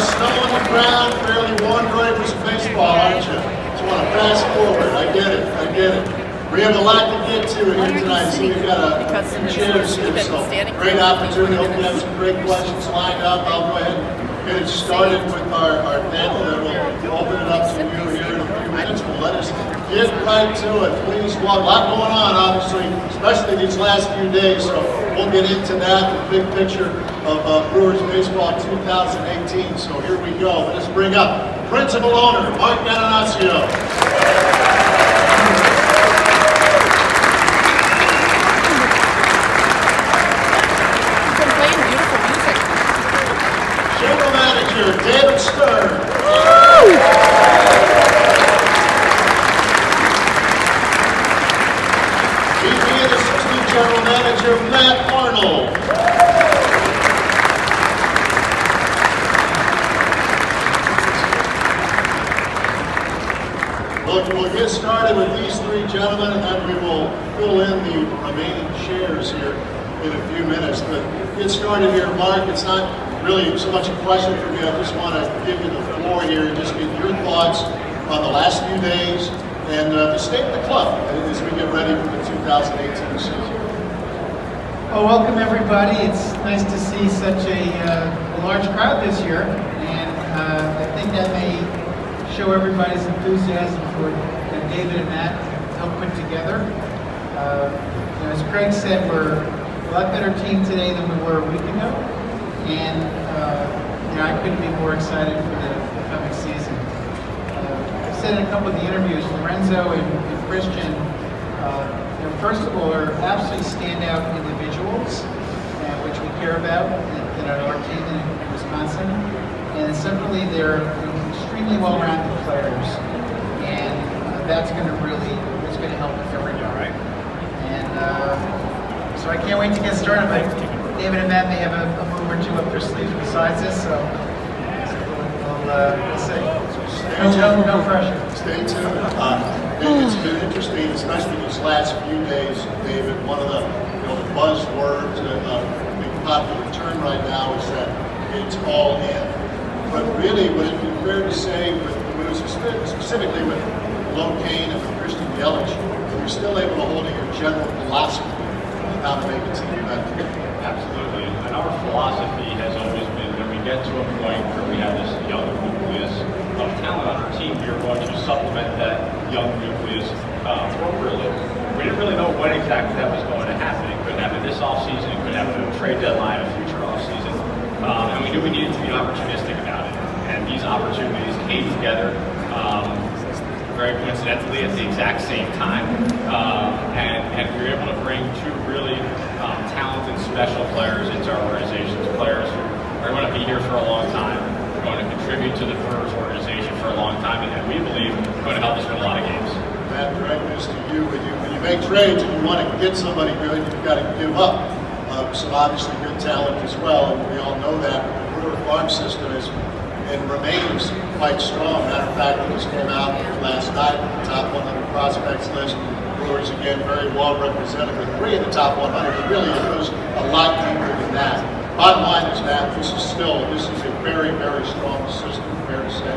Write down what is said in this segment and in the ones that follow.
snow on the ground, fairly warm, ready for some baseball, aren't you? Just want to fast forward. I get it. We have a lot to get to here tonight, so we've got some chairs here, so great opportunity. Hopefully we have some great questions lined up. I'll go ahead and get it started with our panel, and we'll open it up to you here in a few minutes. Well, let us get right to it. Please, a lot going on, obviously, especially these last few days, so we'll get into that, the big picture of Brewers baseball 2018. So here we go. Let us bring up principal owner, Mark Antansio. General manager, David Stearns. VP and assistant general manager, Matt Arnold. We'll get started with these three gentlemen, and then we will fill in the remaining chairs here in a few minutes. But get started here, Mark. It's not really so much a question for me. I just want to give you the floor here and just get your thoughts on the last few days and the state of the club as we get ready for the 2018 season. Well, welcome everybody. It's nice to see such a large crowd this year, and I think that may show everybody's enthusiasm for David and Matt help put together. As Craig said, we're a lot better team today than we were a week ago, and I couldn't be more excited for the coming season. I've said in a couple of the interviews, Lorenzo and Christian, first of all, are absolutely standout individuals, which we care about in our team in Wisconsin. And separately, they're extremely well-rounded players, and that's going to help everybody. Right. And so I can't wait to get started. But David and Matt may have a move or two up their sleeves besides this, so we'll see. No pressure. Stay tuned. It's been interesting, especially these last few days, David. One of the buzzwords, a big popular term right now is that it's all in. But really, would it be fair to say, specifically with Lorenzo Cain and with Christian Yelich, you're still able to hold to your general philosophy on how to make a team better? Absolutely. And our philosophy has always been when we get to a point where we have this young nucleus of talent on our team, we are going to supplement that young nucleus appropriately. We didn't really know when exactly that was going to happen. It could happen this offseason, it could happen a trade deadline, a future offseason. And we knew we needed to be opportunistic about it. And these opportunities came together very coincidentally at the exact same time. And we were able to bring two really talented special players into our organizations, players who are going to be here for a long time, going to contribute to the Brewers organization for a long time, and we believe going to help us win a lot of games. Matt, direct this to you. When you make trades and you want to get somebody good, you've got to give up some obviously good talent as well, and we all know that. The Brewer farm system is and remains quite strong. Matter of fact, it just came out last night, the top 100 prospects list. Brewers again very well represented with 3 of the top 100. But really, it goes a lot deeper than that. Bottom line is that this is a very, very strong system. Fair to say.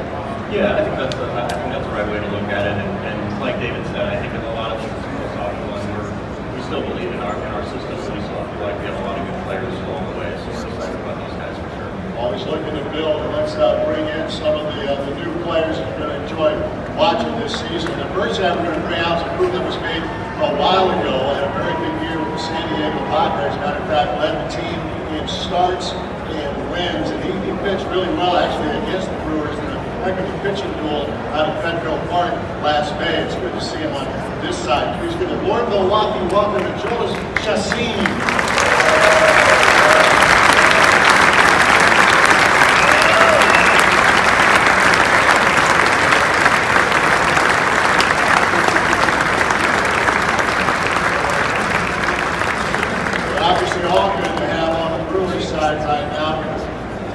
Yeah, I think that's the right way to look at it. And like David said, I think in a lot of things philosophical, and we still believe in our system. We still feel like we have a lot of good players along the way. So we're excited about those guys for sure. Always looking to build, and let's bring in some of the new players that you're going to enjoy watching this season. The first half, we're going to bring out some move that was made a while ago. Had a very good year with the San Diego Padres. Matter of fact, led the team in starts and wins, and he pitched really well actually against the Brewers in a heck of a pitching duel out of Petco Park last May. It's good to see him on this side. Please give a warm Milwaukee welcome to Yhoulsy Chacin. All good to have on the Brewers side right now.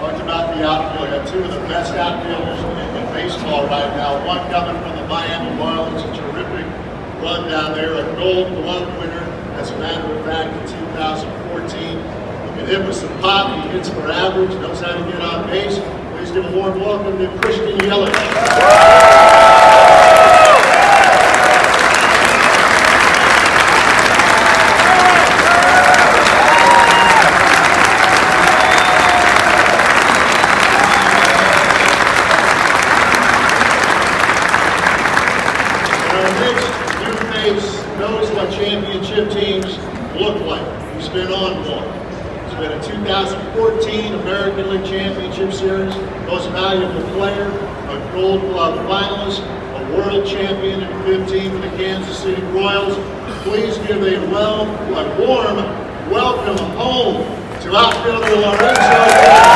Talked about the outfield. Got 2 of the best outfielders in baseball right now. One coming from the Miami Marlins, a terrific run down there, a Gold Glove winner, as a matter of fact, in 2014. He can hit with some pop. He hits for average, knows how to get on base. Please give a warm welcome to Christian Yelich. Knows what championship teams look like. He's been on one. He's been a 2014 American League Championship Series Most Valuable Player, a Gold Glove finalist, a World Champion in 15 for the Kansas City Royals. Please give a warm welcome home to outfielder Lorenzo Cain.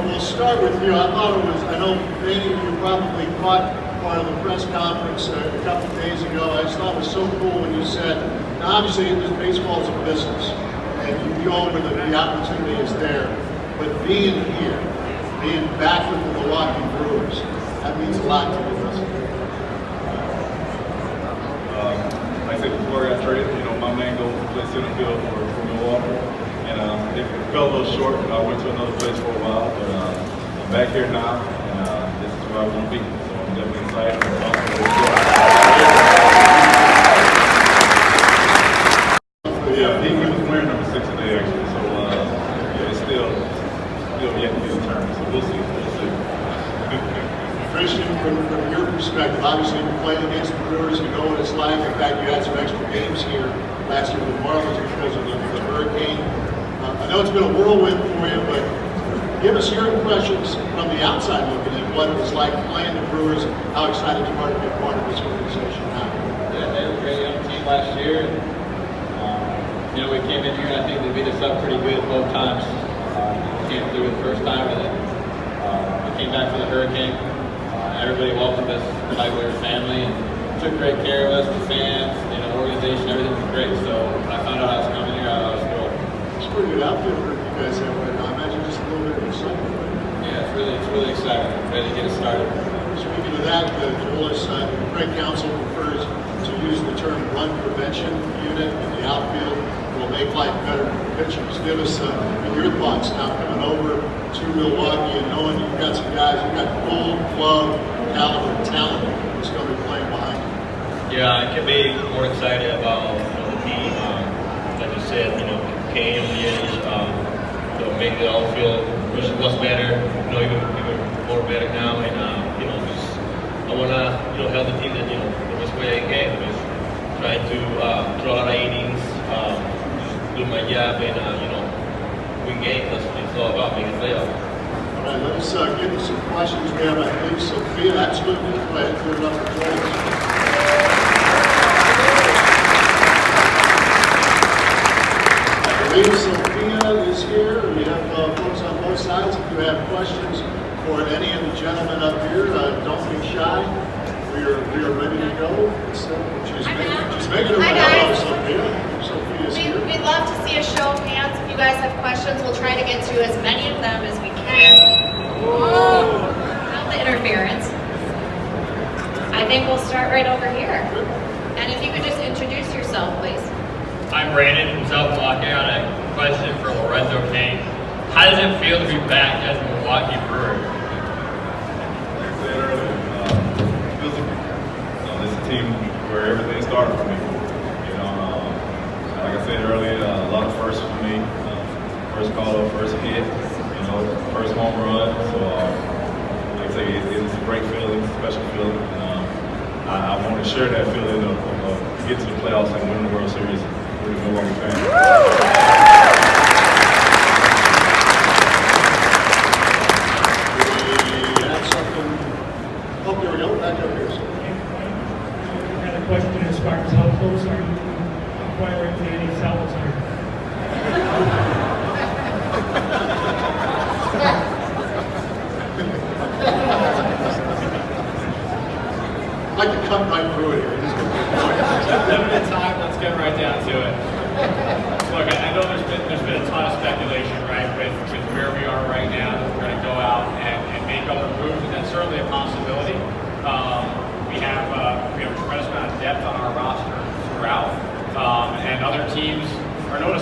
We'll start with you. I know many of you probably caught part of the press conference a couple of days ago. I just thought it was so cool when you said, now obviously baseball is a business, and you go over the opportunity is there, but being here, being back with the Milwaukee Brewers, that means a lot to you. Like I said before I got traded, my main goal was to play center field for Milwaukee. And it fell a little short, and I went to another place for a while, but I'm back here now, and this is where I want to be. So I'm definitely excited. Yeah, he was wearing number 6 today, actually. So yeah, it's still yet to be determined. So we'll see. Christian, from your perspective, obviously you've been playing against the Brewers, you know what it's like. In fact, you had some extra games here last year with the Marlins because of the hurricane. I know it's been a whirlwind for you, but give us your impressions from the outside looking at what it was like playing the Brewers, how excited you are to be a part of this organization now. Yeah, they were a great young team last year. And, we came in here and I think they beat us up pretty good both times. We came through the first time and then we came back from the hurricane. Everybody welcomed us like we were family and took great care of us, the fans, organization, everything was great. So when I found out I was coming here, I was thrilled. It's a pretty good outfit for you guys have right now. I imagine just a little bit of excitement. Yeah, it's really exciting. Ready to get it started. Speaking of that, the Craig Council prefers to use the term run prevention unit in the outfield. Will make life better for pitchers. Give us your thoughts now coming over to Milwaukee and knowing you've got some guys, you've got Gold Glove caliber talent that's going to be playing behind you. Yeah, I can be more excited about the team. Like you said, Cain, Yelich, make the outfield much better, even more better now. And I wanna help the team that the best way I can. Just try to throw out innings, just do my job, and win games. That's what it's all about, making playoffs. All right, let us get into some questions. We have, I believe, Sophia. Absolutely. Go ahead, put it up for Joel. I believe Sophia is here. We have folks on both sides. If you have questions for any of the gentlemen up here, don't be shy. We are ready to go. She's making her way out, Sophia. Sophia's here. We'd love to see a show of hands. If you guys have questions, we'll try to get to as many of them as we can. Whoa. Not the interference. I think we'll start right over here. And if you could just introduce yourself, please. I'm Brandon from South Milwaukee. I got a question for Lorenzo Cain. How does it feel to be back as a Milwaukee Brewer? Like I said earlier, feels this is a team where everything started for me. Like I said earlier, a lot of firsts for me. First call up, first hit, first home run. So, like I say, it's a great feeling, it's a special feeling. I want to share that feeling of get to the playoffs and win the World Series with the Milwaukee fans. We have something. Oh, there we go. Back up here. I had a question as far as how close are you acquiring Danny Salazar? I can cut right through it here. Limited time, let's get right down to it. Look, I know there's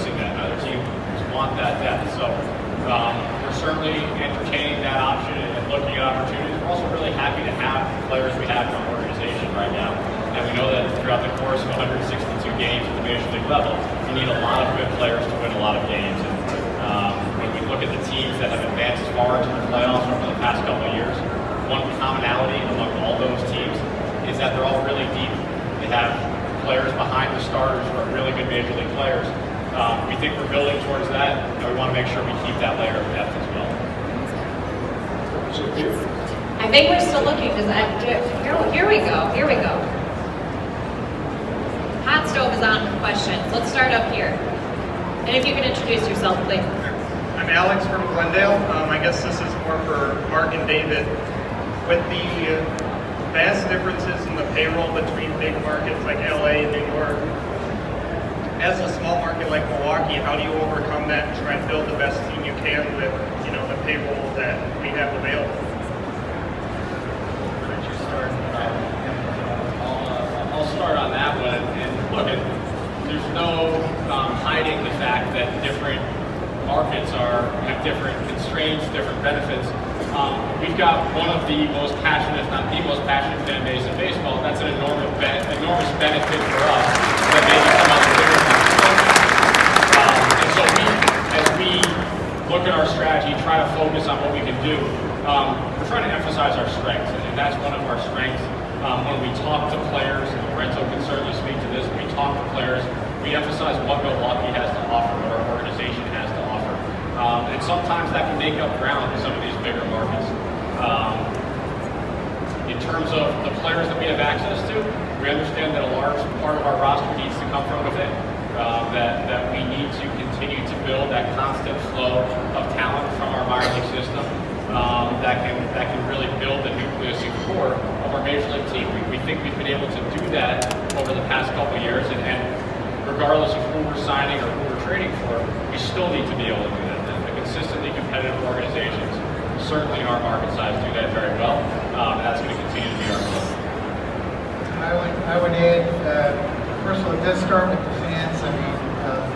missing that, and other teams want that depth. So we're certainly entertaining that option and looking at opportunities. We're also really happy to have the players we have in our organization right now. And we know that throughout the course of 162 games at the Major League level, you need a lot of good players to win a lot of games. And when we look at the teams that have advanced as far into the playoffs over the past couple of years, one commonality among all those teams is that they're all really deep. They have players behind the starters who are really good Major League players. We think we're building towards that, and we want to make sure we keep that layer of depth as well. I think we're still looking. Here we go. Hot stove is on for questions. Let's start up here. And if you can introduce yourself, please. I'm Alex from Glendale. I guess this is more for Mark and David. With the vast differences in the payroll between big markets like LA and New York, as a small market like Milwaukee, how do you overcome that and try and build the best team you can with, the payroll that we have available? Why don't you start? I'll start on that one. And look, there's no hiding the fact that different markets have different constraints, different benefits. We've got one of the most passionate, if not the most passionate fan base in baseball. That's an enormous benefit for us that maybe some other bigger markets. And so as we look at our strategy, try to focus on what we can do, we're trying to emphasize our strengths, and that's one of our strengths. When we talk to players, and Lorenzo can certainly speak to this, when we talk to players, we emphasize what Milwaukee has to offer, what our organization has to offer. And sometimes that can make up ground in some of these bigger markets. In terms of the players that we have access to, we understand that a large part of our roster needs to come from within. That we need to continue to build that constant flow of talent from our minor league system that can really build the nucleus and core of our Major League team. We think we've been able to do that over the past couple of years, and regardless of who we're signing or who we're trading for, we still need to be able to do that. The consistently competitive organizations, certainly in our market size, do that very well. And that's going to continue to be our goal. I would add, first of all, it does start with the fans. I mean,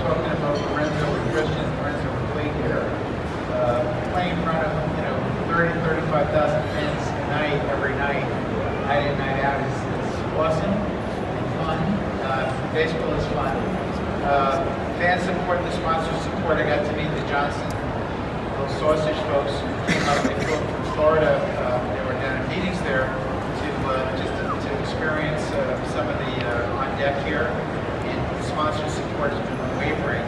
talking about Lorenzo and Christian, Lorenzo and Blake here, playing in front of 30,000, 35,000 fans every night in, night out is awesome and fun. Baseball is fun. Fan support, the sponsor support. I got to meet the Johnson little sausage folks who came up. They flew from Florida. They were down in meetings there to experience some of the on deck here, and the sponsor support has been unwavering.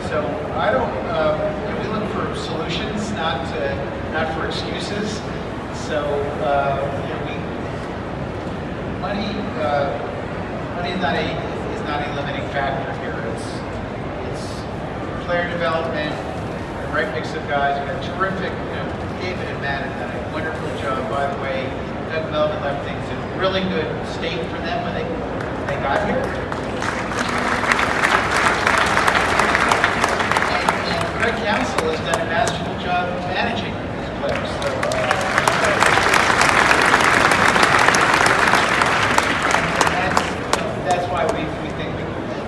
So I don't. We look for solutions, not for excuses. So money is not a limiting factor here. It's player development, the right mix of guys. We got terrific. David and Matt have done a wonderful job. By the way, Doug Melvin left things in a really good state for them when they got here. And Craig Counsell has done a masterful job managing these players. So, that's why we think we can win.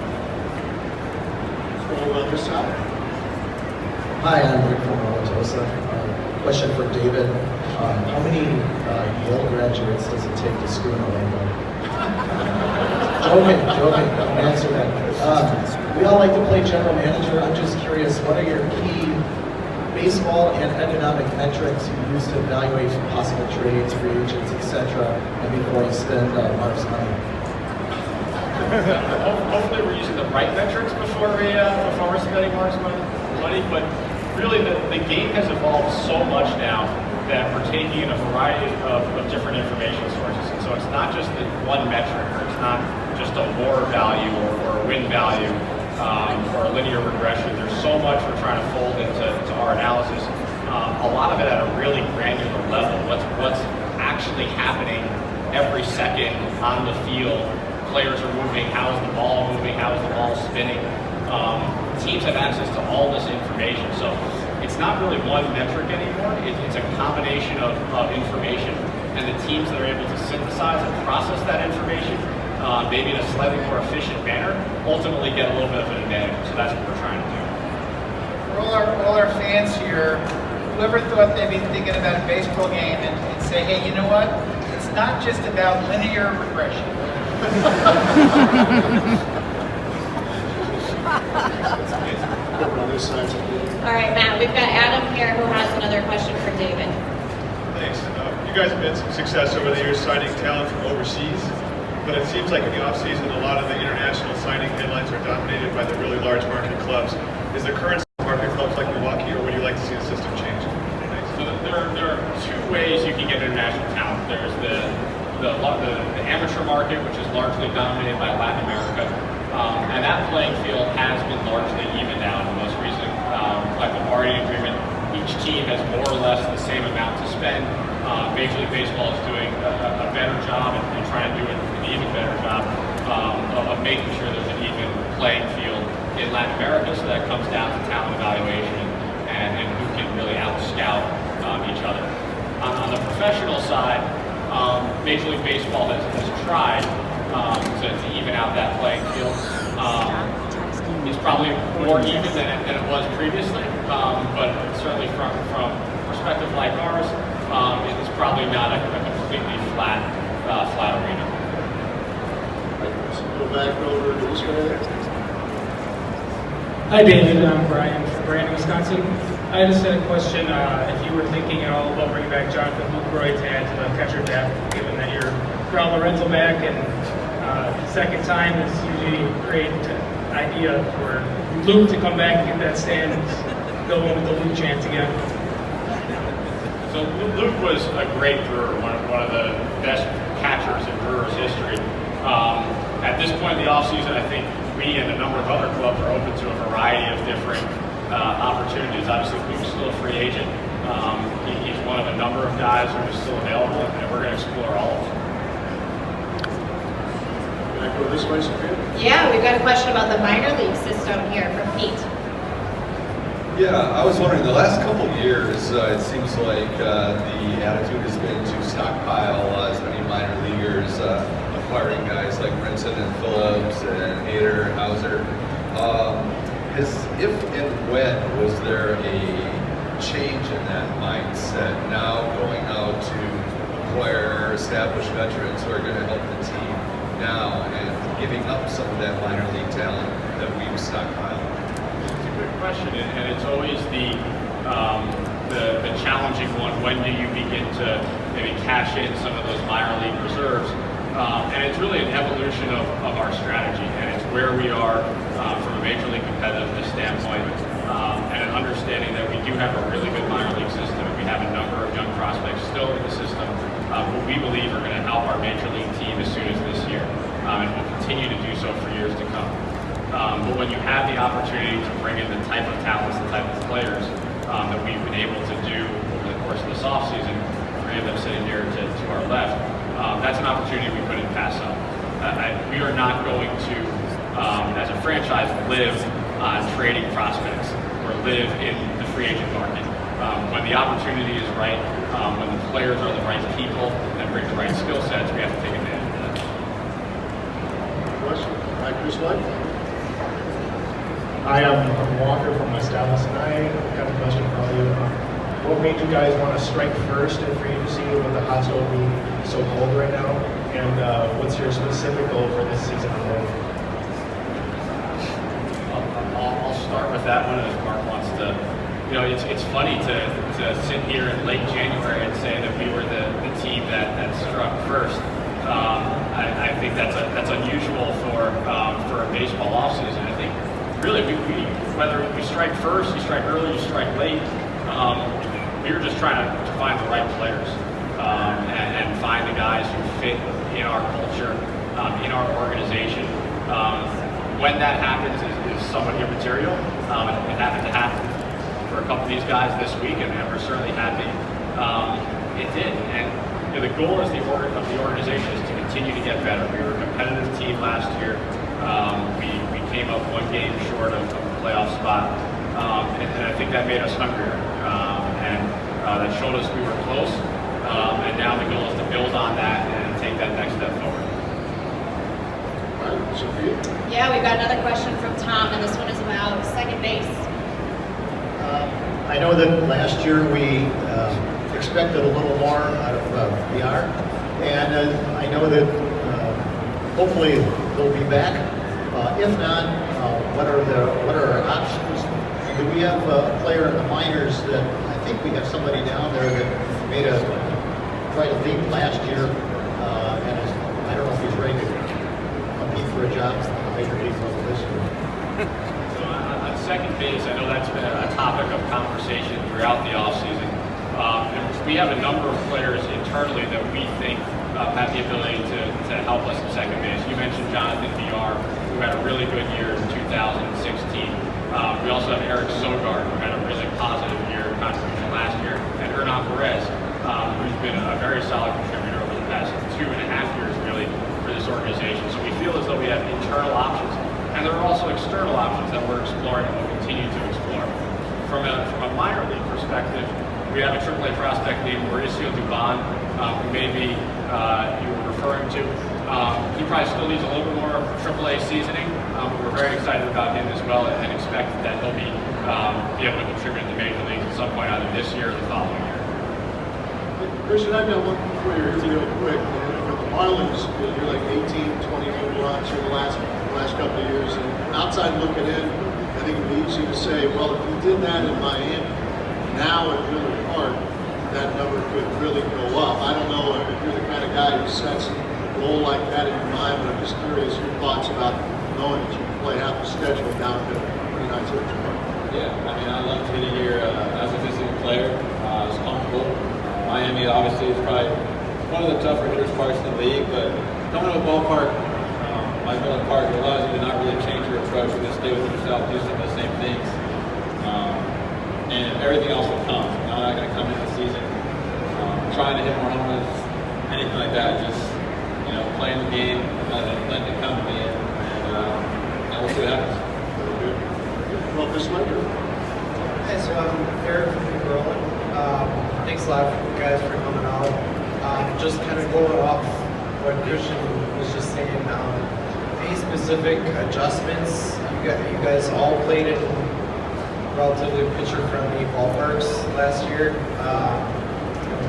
On the other side. Hi, I'm Rick from Antansio. Question for David. How many Yale graduates does it take to screw in a rainbow? Joking. I'll answer that. We all like to play general manager. I'm just curious, what are your key baseball and economic metrics you use to evaluate possible trades, free agents, etc., and before you spend Mark's money? Hopefully we're using the right metrics before we're spending Mark's money, but really the game has evolved so much now that we're taking in a variety of different information sources. And so it's not just the one metric, or it's not just a WAR value or a win value or a linear regression. There's so much we're trying to fold into our analysis. A lot of it at a really granular level. What's actually happening every second on the field. Players are moving, how is the ball moving, how is the ball spinning. Teams have access to all this information, so it's not really one metric anymore. It's a combination of information, and the teams that are able to synthesize and process that information, maybe in a slightly more efficient manner, ultimately get a little bit of an advantage. So that's what we're trying to do. For all our fans here, whoever thought they'd be thinking about a baseball game and say, hey, you know what? It's not just about linear regression. All right, Matt, we've got Adam here who has another question for David. Thanks. You guys have had some success over the years signing talent from overseas, but it seems like in the offseason, a lot of the international signing headlines are dominated by the really large market clubs. Is the current market clubs like Milwaukee, or would you like to see the system change? Thanks. So there are two ways you can get international talent. There's the amateur market, which is largely dominated by Latin America, and that playing field has been largely evened out. The most recent collective bargaining agreement, each team has more or less the same amount to spend. Major League Baseball is doing a better job and trying to do an even better job of making sure there's an even playing field in Latin America. So that comes down to talent evaluation and who can really out-scout each other. On the professional side, Major League Baseball has tried to even out that playing field. It's probably more even than it was previously, but certainly from perspective like ours, it's probably not a completely flat arena. Go back over to this way. Hi, David. I'm Brian from Brandon, Wisconsin. I just had a question. If you were thinking at all about bringing back Jonathan Lucroy to add to the catcher depth, given that you're brought Lorenzo back, and second time is usually a great idea for Luke to come back and get that stand and go in with the Luke chant again. So Luke was a great Brewer, one of the best catchers in Brewers history. At this point in the offseason, I think we and a number of other clubs are open to a variety of different opportunities. Obviously, Luke's still a free agent. He's one of a number of guys who are still available, and we're going to explore all of them. Can I go this way, Sophia? Yeah, we've got a question about the minor league system here from Pete. Yeah, I was wondering, the last couple of years, it seems like the attitude has been to stockpile as many minor leaguers, acquiring guys like Brinson and Phillips and Hader, Hauser. If and when was there a change in that mindset, now going out to acquire established veterans who are going to help the team now and giving up some of that minor league talent that we've stockpiled? Question, and it's always the challenging one. When do you begin to maybe cash in some of those minor league reserves? And it's really an evolution of our strategy, and it's where we are from a major league competitiveness standpoint, and an understanding that we do have a really good minor league system, and we have a number of young prospects still in the system who we believe are going to help our major league team as soon as this year, and will continue to do so for years to come. But when you have the opportunity to bring in the type of talents, the type of players that we've been able to do over the course of this offseason, three of them sitting here to our left, that's an opportunity we couldn't pass up. We are not going to, as a franchise, live on trading prospects or live in the free agent market. When the opportunity is right, when the players are the right people and bring the right skill sets, we have to take advantage of that. Question? Hi, Chris White. Hi, I'm Walker from West Dallas, and I got a question for you. What made you guys want to strike first in free agency with the hot stove being so cold right now? And what's your specific goal for this season? I'll start with that one as Mark wants to. You know, it's funny to sit here in late January and say that we were the team that struck first. I think that's unusual for a baseball offseason. I think really whether we strike first, you strike early, you strike late, we were just trying to find the right players and find the guys who fit in our culture, in our organization. When that happens is somewhat immaterial. It happened to happen for a couple of these guys this week, and we're certainly happy it did. And the goal of the organization is to continue to get better. We were a competitive team last year. We came up one game short of a playoff spot, and I think that made us hungrier. And that showed us we were close. And now the goal is to build on that and take that next step forward. right, Sophia? Yeah, we've got another question from Tom, and this one is about second base. I know that last year we expected a little more out of VR, and I know that hopefully they'll be back. If not, what are our options? Do we have a player in the minors that I think we have somebody down there that made quite a leap last year, and I don't know if he's ready to compete for a job on the major league level this year. So on second base, I know that's been a topic of conversation throughout the offseason. And we have a number of players internally that we think have the ability to help us in second base. You mentioned Jonathan VR, who had a really good year in 2016. We also have Eric Sogard, who had a really positive year contribution last year, and Hernan Perez, who's been a very solid contributor over the past 2.5 years, really, for this organization. So we feel as though we have internal options, and there are also external options that we're exploring and will continue to explore. From a minor league perspective, we have a AAA prospect named Mauricio Dubon, who maybe you were referring to. He probably still needs a little bit more AAA seasoning. We're very excited about him as well, and expect that he'll be able to contribute to the major leagues at some point either this year or the following year. Christian, I've got one for you here real quick. For the Marlins, you're like 18, 20 home runs for the last couple of years, and outside looking in, I think it would be easy to say, well, if you did that in Miami, now at Miller Park, that number could really go up. I don't know if you're the kind of guy who sets a goal like that in your mind, but I'm just curious your thoughts about knowing that you can play half the schedule down to pretty nice Park. Yeah, I mean, I love to get here as a physical player. It's comfortable. Miami obviously is probably one of the tougher hitters parks in the league, but coming to a ballpark like Miller Park, it allows you to not really change your approach. You just stay with yourself, do some of the same things. And everything else will come. I'm not going to come into the season trying to hit more home runs, anything like that. Just, playing the game, letting it come to me, and we'll see what happens. Well, this later. Hey, so I'm Eric from New Orleans. Thanks a lot for you guys for coming out. Just kind of going off what Christian was just saying, any specific adjustments? You guys all played in relatively pitcher-friendly ballparks last year.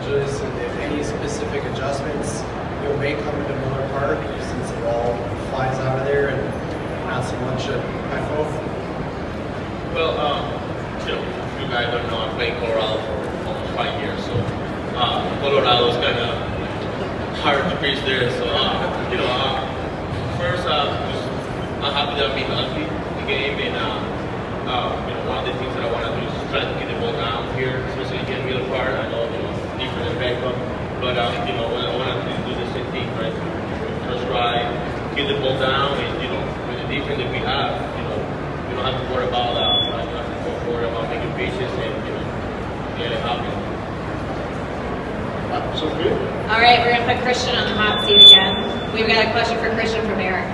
Just if any specific adjustments you'll make coming to Miller Park, since the ball flies out of there and not so much at Petco? Well, you guys don't know, I played Colorado for almost 5 years, so Colorado's kind of hard to pitch there. So, first, I'm happy that I'm being healthy the game, and one of the things that I want to do is try to get the ball down here, especially here in Miller Park. I know, different than Beckham, but I want to do the same thing, right? First try, get the ball down, and with the defense that we have, you don't have to worry about making pitches and get it happening. Sophia? All right, we're going to put Christian on the hot seat again. We've got a question for Christian from Eric.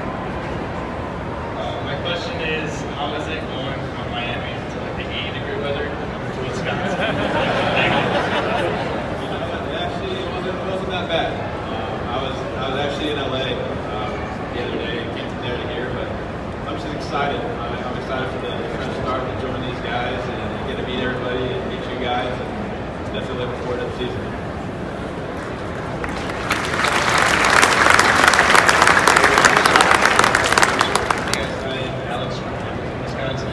My question is, how is it going from Miami to like the 80-degree weather coming to Wisconsin? Actually, it wasn't that bad. I was actually in LA the other day and came from there to here, but I'm just excited. I'm excited for the fresh start to join these guys and get to meet everybody and meet you guys, and definitely looking forward to the season.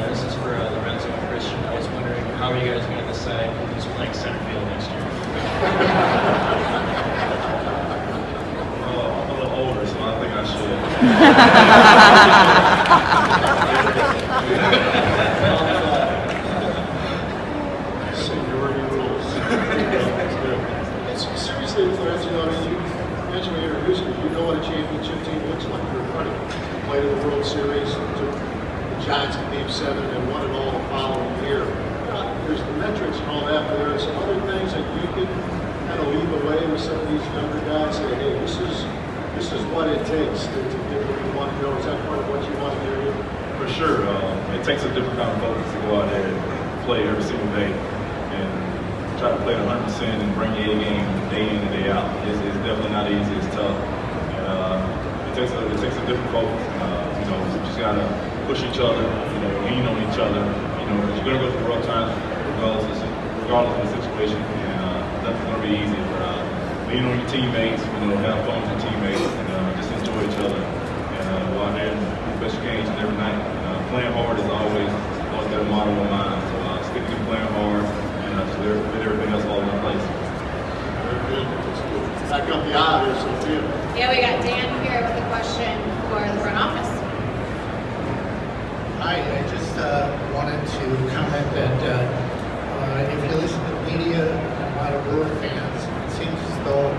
This is for Lorenzo and Christian. I was wondering, how are you guys going to decide who's playing center field next year? Well, I'm a little older, so I think I should. Seniority rules. Seriously, Lorenzo, you mentioned when you introduced me, you know what a championship team looks like. You're a part of it. You played in the World Series, took the Giants to Game 7 and won it all the following year. There's the metrics and all that, but there are some other things that you could kind of leave away with some of these younger guys. Say, hey, this is what it takes to get where you want to go. Is that part of what you want to do? For sure. It takes a different kind of focus to go out there and play every single day and try to play 100% and bring your A game day in and day out. It's definitely not easy. It's tough. And it takes a different focus. You know, you just gotta push each other, you know, lean on each other. You know, because you're gonna go through rough times regardless of the situation, and nothing's gonna be easy. But lean on your teammates, you know, have fun with your teammates, and just enjoy each other. And go out there and do the best you can each and every night. Playing hard is always got a motto in mind. So stick to playing hard, and just let everything else fall into place. Very good. Back up the aisle here, Sophia. Yeah, we got Dan here with a question for the front office. Hi, I just wanted to comment that if you listen to the media and a lot of Brewer fans, it seems as though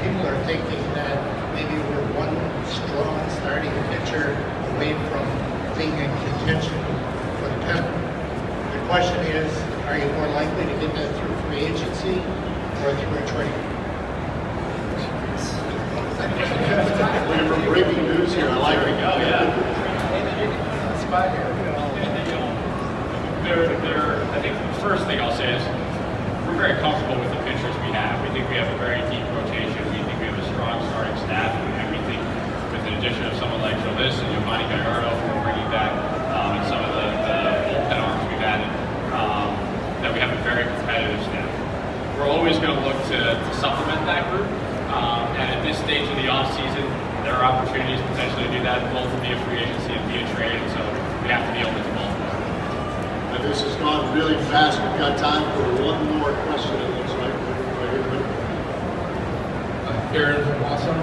people are thinking that maybe we're one strong starting pitcher away from being in contention for the pennant. The question is, are you more likely to get that through free agency or through a trade? We're breaking news here. I like it. Spot here. I think the first thing I'll say is we're very comfortable with the pitchers we have. We think we have a very deep rotation. We think we have a strong starting staff. And we think with the addition of someone like Yhoulsy and Giovanni Gallardo, who we're bringing back, and some of the bullpen arms we've added, that we have a very competitive staff. We're always going to look to supplement that group. And at this stage of the offseason, there are opportunities potentially to do that, both via free agency and via trade. And so we have to be open to both. This has gone really fast. We've got time for one more question, it looks like. Aaron from Awesome.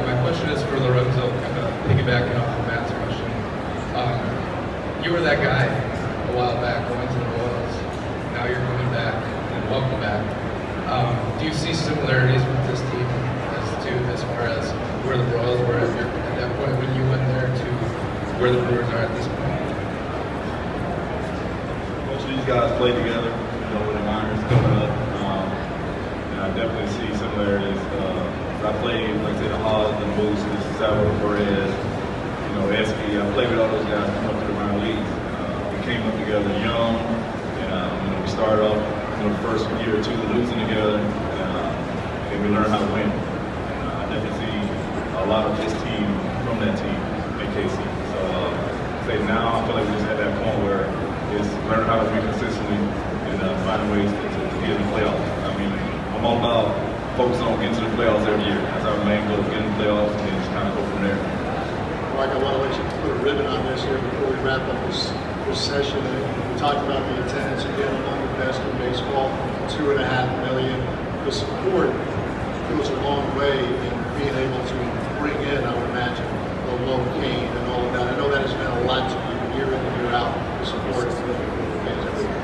My question is for Lorenzo, kind of piggybacking off of Matt's question. You were that guy a while back going to the Royals. Now you're coming back, and welcome back. Do you see similarities with this team as far as where the Royals were at that point when you went there to where the Brewers are at this point? Most of these guys play together, you know, when the minors coming up. And I definitely see similarities. I played, like I said, the Hodge, the Mooses, Salvador Perez, you know, Esky. I played with all those guys coming up to the minor leagues. We came up together young, and you know, we started off, you know, the first year or two losing together, and we learned how to win. I definitely see a lot of this team from that team in KC. So, say now I feel like we're just at that point where it's learn how to win consistently and find ways to get in the playoffs. I mean, I'm all about focusing on getting to the playoffs every year. That's our main goal, get in the playoffs and then just kind of go from there. Mike, I want to let you put a ribbon on this here before we wrap up this session. We talked about the attendance again among the best in baseball, 2.5 million. The support goes a long way in being able to bring in, I would imagine, the low Cain and all of that. I know that has meant a lot to you year in and year out, the support of the fans everywhere.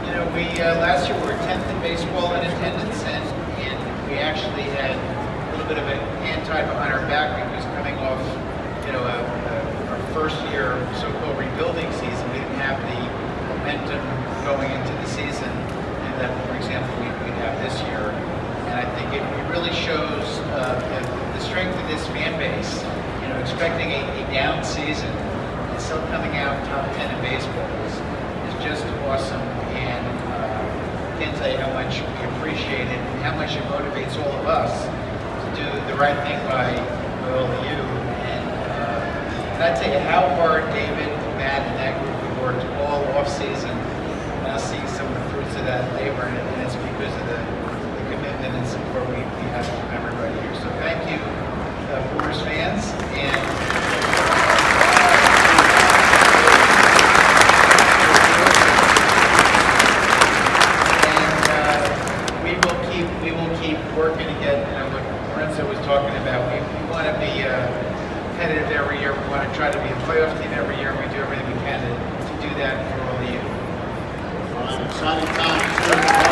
You know, we last year we were 10th in baseball in attendance, and we actually had a little bit of a hand tied behind our back because coming off, you know, our first year so-called rebuilding season, we didn't have the momentum going into the season, and that, for example, we'd have this year. And I think it really shows the strength of this fan base. You know, expecting a down season and still coming out top 10 in baseball is just awesome. And I can't tell you how much we appreciate it and how much it motivates all of us to do the right thing by all of you. And I tell you how hard David, Matt, and that group have worked all off season. Now seeing some of the fruits of that labor, and it's because of the commitment and support we have from everybody here. So thank you, Brewers fans, and we will keep working to get, you know, what Lorenzo was talking about. We want to be competitive every year. We want to try to be a playoff team every year. We do everything we can to do that for all of you. Exciting time.